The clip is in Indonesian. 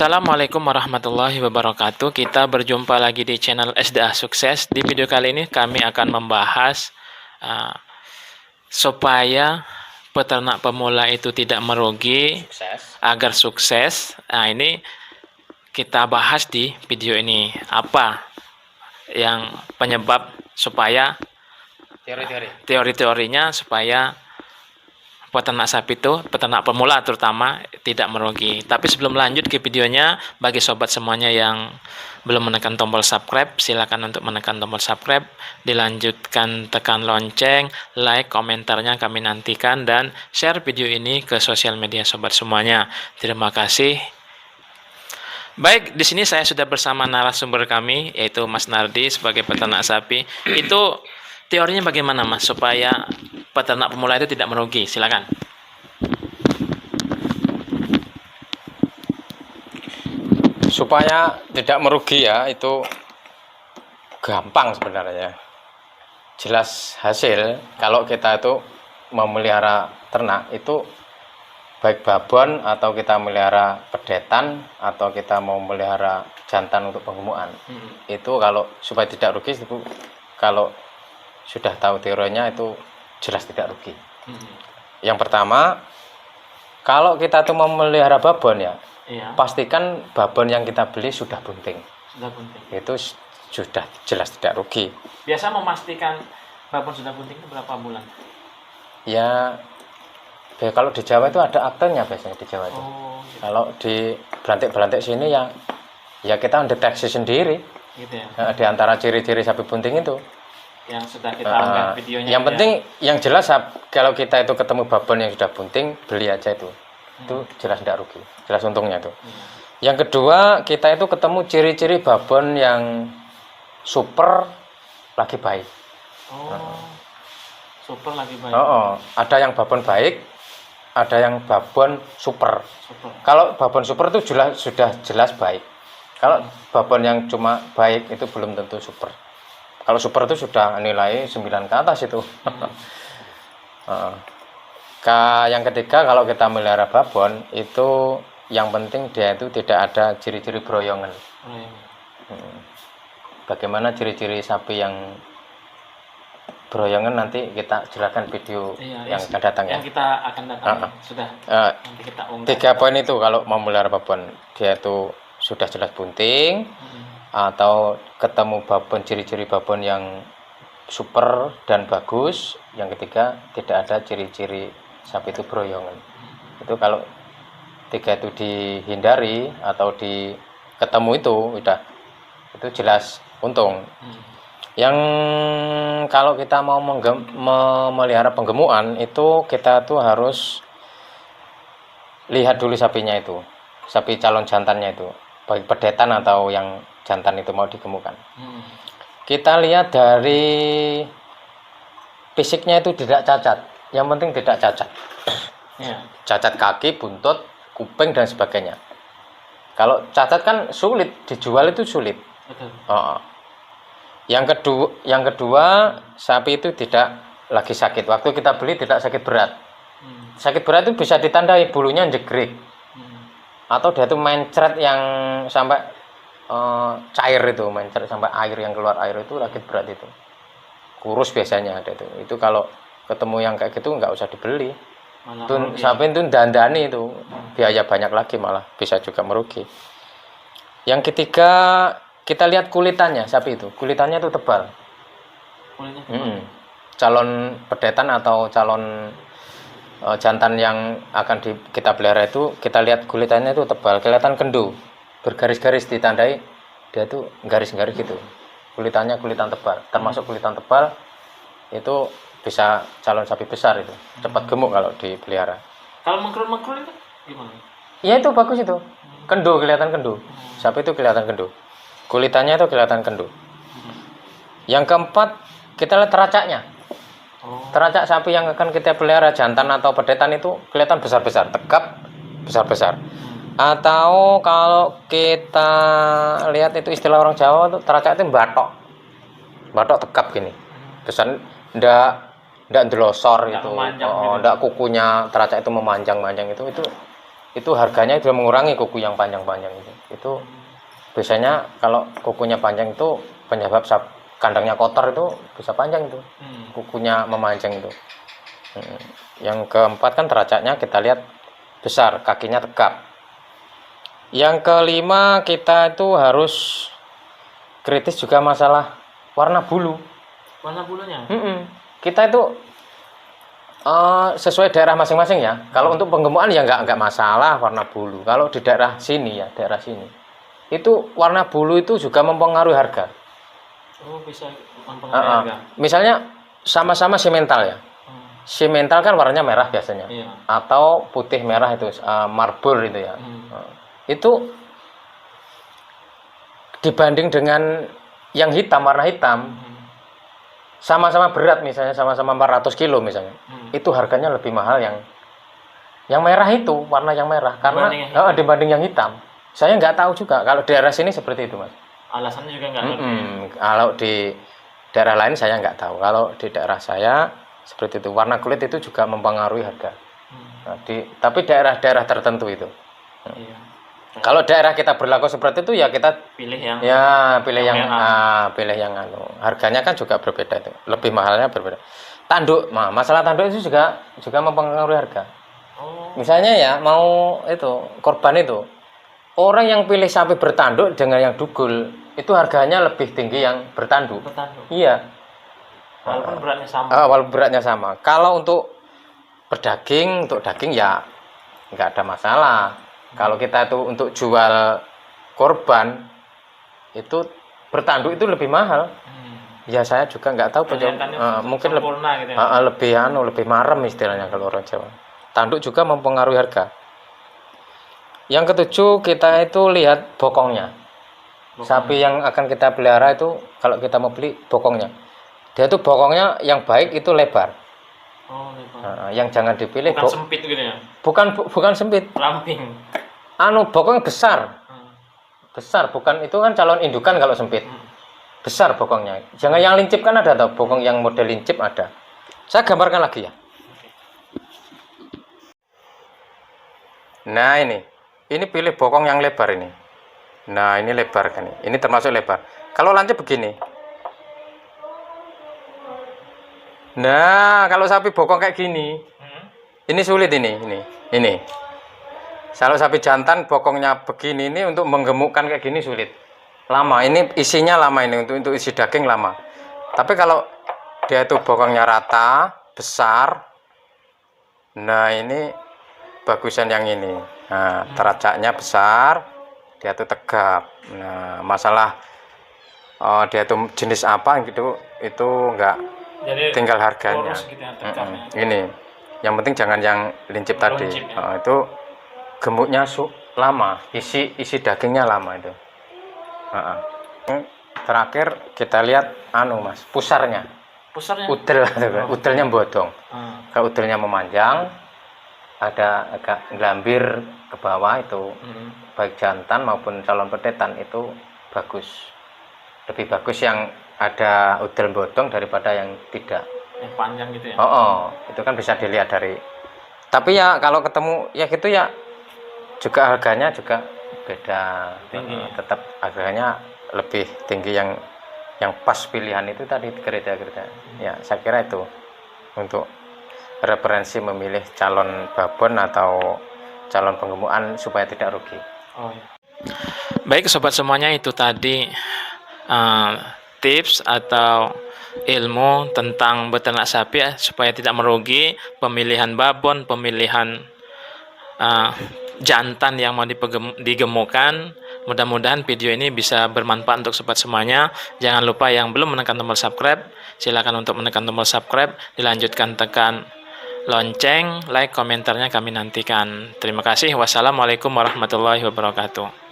Assalamualaikum warahmatullahi wabarakatuh. Kita berjumpa lagi di channel SDA Sukses. Di video kali ini kami akan membahas uh, supaya peternak pemula itu tidak merugi agar sukses. Nah, ini kita bahas di video ini. Apa yang penyebab supaya teori-teorinya supaya peternak sapi itu, peternak pemula terutama, tidak merugi. Tapi sebelum lanjut ke videonya, bagi sobat semuanya yang belum menekan tombol subscribe, silakan untuk menekan tombol subscribe, dilanjutkan tekan lonceng, like, komentarnya kami nantikan, dan share video ini ke sosial media sobat semuanya. Terima kasih. Baik, di sini saya sudah bersama narasumber kami, yaitu Mas Nardi sebagai peternak sapi. Itu teorinya bagaimana, Mas, supaya peternak pemula itu tidak merugi? Silakan. Supaya tidak merugi ya, itu gampang sebenarnya. Jelas hasil kalau kita itu memelihara ternak itu, baik babon atau kita melihara pedetan atau kita mau melihara jantan untuk penggemukan, itu kalau supaya tidak rugi itu, kalau sudah tahu teorinya itu jelas tidak rugi. Yang pertama, kalau kita tuh memelihara babon ya, pastikan babon yang kita beli sudah bunting. Itu sudah jelas tidak rugi. Biasa memastikan babon sudah bunting itu berapa bulan? Ya, kalau di Jawa itu ada aktenya biasanya di Jawa itu. Gitu. Kalau di belantik-belantik sini ya kita mendeteksi sendiri. Gitu ya. Di antara ciri-ciri sapi bunting itu. Yang sudah kita unggah videonya. Yang penting yang jelas kalau kita itu ketemu babon yang sudah bunting, beli aja itu. Itu jelas tidak rugi, jelas untungnya itu. Yang kedua, kita itu ketemu ciri-ciri babon yang super lagi baik. Super lagi baik. Ada yang babon baik, ada yang babon super. Kalau babon super itu sudah jelas baik. Kalau babon yang cuma baik itu belum tentu super. Kalau super itu sudah nilai 9 ke atas itu. Yang ketiga, kalau kita melihara babon itu yang penting dia itu tidak ada ciri-ciri broyongan. Bagaimana ciri-ciri sapi yang broyongan nanti kita jelaskan video yang akan datang ya. Yang kita akan datang sudah. Nanti kita unggah. 3 poin itu kalau mau melihara babon, dia itu sudah jelas bunting, atau ketemu babon, ciri-ciri babon yang super dan bagus. Yang ketiga, tidak ada ciri-ciri sapi itu broyongan. Itu kalau 3 itu dihindari atau ketemu itu jelas untung. Yang kalau kita mau memelihara penggemukan itu, kita tuh harus lihat dulu sapinya itu, sapi calon jantannya itu, baik pedetan atau yang jantan itu mau digemukan. Kita lihat dari fisiknya itu tidak cacat. Yang penting tidak cacat. Cacat kaki, buntut, kuping dan sebagainya. Kalau cacat kan sulit dijual, itu sulit. Yang kedua, sapi itu tidak lagi sakit. Waktu kita beli tidak sakit berat. Sakit berat itu bisa ditandai bulunya jegrik, atau dia itu mencret yang sampai cair itu, mencret sampai air yang keluar air, itu sakit berat itu. Kurus biasanya ada itu. Itu kalau ketemu yang kayak gitu nggak usah dibeli. Itu sapi itu dandani itu biaya banyak lagi, malah bisa juga merugi. Yang ketiga, kita lihat kulitannya sapi itu. Kulitannya itu tebal. Calon pedetan atau calon jantan yang akan kita pelihara itu, kita lihat kulitannya itu tebal, kelihatan kendu, bergaris-garis, ditandai dia itu garis-garis gitu. Kulitannya kulitan tebal, termasuk kulitan tebal itu bisa calon sapi besar, itu cepat gemuk kalau dipelihara. Kalau mengkrul-mengkrul itu gimana? Ya itu bagus itu, kendu, kelihatan kendu. Sapi itu kelihatan kendu, kulitannya itu kelihatan kendu. Yang keempat, kita lihat teracaknya. Teracak sapi yang akan kita pelihara, jantan atau pedetan, itu kelihatan besar-besar, tegap, besar-besar. Atau kalau kita lihat itu istilah orang Jawa itu, teracak itu batok tegap gini, besar, ndak ndelosor itu. Ndak kukunya teracak itu memanjang itu itu harganya itu mengurangi kuku yang panjang-panjang itu. Itu biasanya kalau kukunya panjang itu penyebab kandangnya kotor itu bisa panjang itu. Kukunya memanjang itu. Yang keempat kan teracaknya kita lihat besar, kakinya tegap. Yang kelima kita itu harus kritis juga masalah warna bulu. Warna bulunya? Kita itu sesuai daerah masing-masing ya. Kalau untuk penggemukan ya nggak masalah warna bulu. Kalau di daerah sini ya, daerah sini itu warna bulu itu juga mempengaruhi harga. Oh, bisa mempengaruhi harga. Misalnya sama-sama simental ya. Simental kan warnanya merah biasanya. Iya. Atau putih merah itu marble itu ya. Itu dibanding dengan yang hitam, warna hitam, sama-sama berat misalnya, sama-sama 400 kilo misalnya, itu harganya lebih mahal yang merah itu, warna yang merah, karena dibanding yang hitam. Saya nggak tahu juga kalau daerah sini seperti itu, Mas. Alasannya juga nggak ngerti. Kalau di daerah lain saya nggak tahu. Kalau di daerah saya seperti itu, warna kulit itu juga mempengaruhi harga. Nah, tapi daerah-daerah tertentu itu. Iya. Kalau daerah kita berlaku seperti itu ya kita Pilih yang pilih yang harganya kan juga berbeda itu, lebih mahalnya berbeda. Tanduk, masalah tanduk itu juga mempengaruhi harga. Misalnya ya mau itu korban itu, orang yang pilih sapi bertanduk dengan yang dugul itu harganya lebih tinggi yang bertanduk. Iya. Walaupun beratnya sama. Walaupun beratnya sama. Kalau untuk untuk daging ya nggak ada masalah. Kalau kita itu untuk jual korban itu bertanduk itu lebih mahal. Ya saya juga nggak tahu mungkin gitu ya? lebih marem istilahnya kalau orang Jawa. Tanduk juga mempengaruhi harga. Yang ketujuh kita itu lihat bokongnya. Sapi yang akan kita pelihara itu kalau kita mau beli bokongnya. Dia tuh bokongnya yang baik itu lebar. Lebar. Yang jangan dipilih bukan sempit gitu ya? Bukan sempit. Ramping. Bokongnya besar. Besar, bukan itu kan calon indukan kalau sempit. Besar bokongnya. Jangan yang lincip kan ada tau, bokong yang model lincip ada. Saya gambarkan lagi ya. Nah, ini pilih bokong yang lebar ini. Nah, ini lebar kan. Ini termasuk lebar. Kalau lancip begini. Nah, kalau sapi bokong kayak gini, ini sulit ini. Kalau sapi jantan bokongnya begini ini untuk menggemukkan kayak gini sulit. Lama. Ini isinya lama ini untuk isi daging lama. Tapi kalau dia itu bokongnya rata, besar. Nah, ini bagusan yang ini. Nah, teracaknya besar, dia tuh tegap. Nah, masalah dia tuh jenis apa gitu itu enggak. Jadi tinggal harganya. Gitu ya, ini yang penting jangan yang lincip tadi ya. Itu gemuknya lama, isi dagingnya lama itu. Terakhir kita lihat Mas, pusarnya udelnya bodong. Kalau udelnya memanjang ada agak gelambir ke bawah itu baik jantan maupun calon petetan itu lebih bagus yang ada udel bodong daripada yang tidak. Yang panjang gitu ya? Itu kan bisa dilihat dari. Tapi ya kalau ketemu ya gitu ya juga harganya juga beda. Tetap harganya lebih tinggi yang pas pilihan itu tadi kriteria. Ya saya kira itu untuk referensi memilih calon babon atau calon penggemukan supaya tidak rugi. Baik sobat semuanya, itu tadi tips atau ilmu tentang beternak sapi supaya tidak merugi, pemilihan babon, pemilihan jantan yang mau digemukkan. Mudah-mudahan video ini bisa bermanfaat untuk sobat semuanya. Jangan lupa yang belum menekan tombol subscribe, silakan untuk menekan tombol subscribe, dilanjutkan tekan lonceng, like, komentarnya kami nantikan. Terima kasih. Wassalamualaikum warahmatullahi wabarakatuh.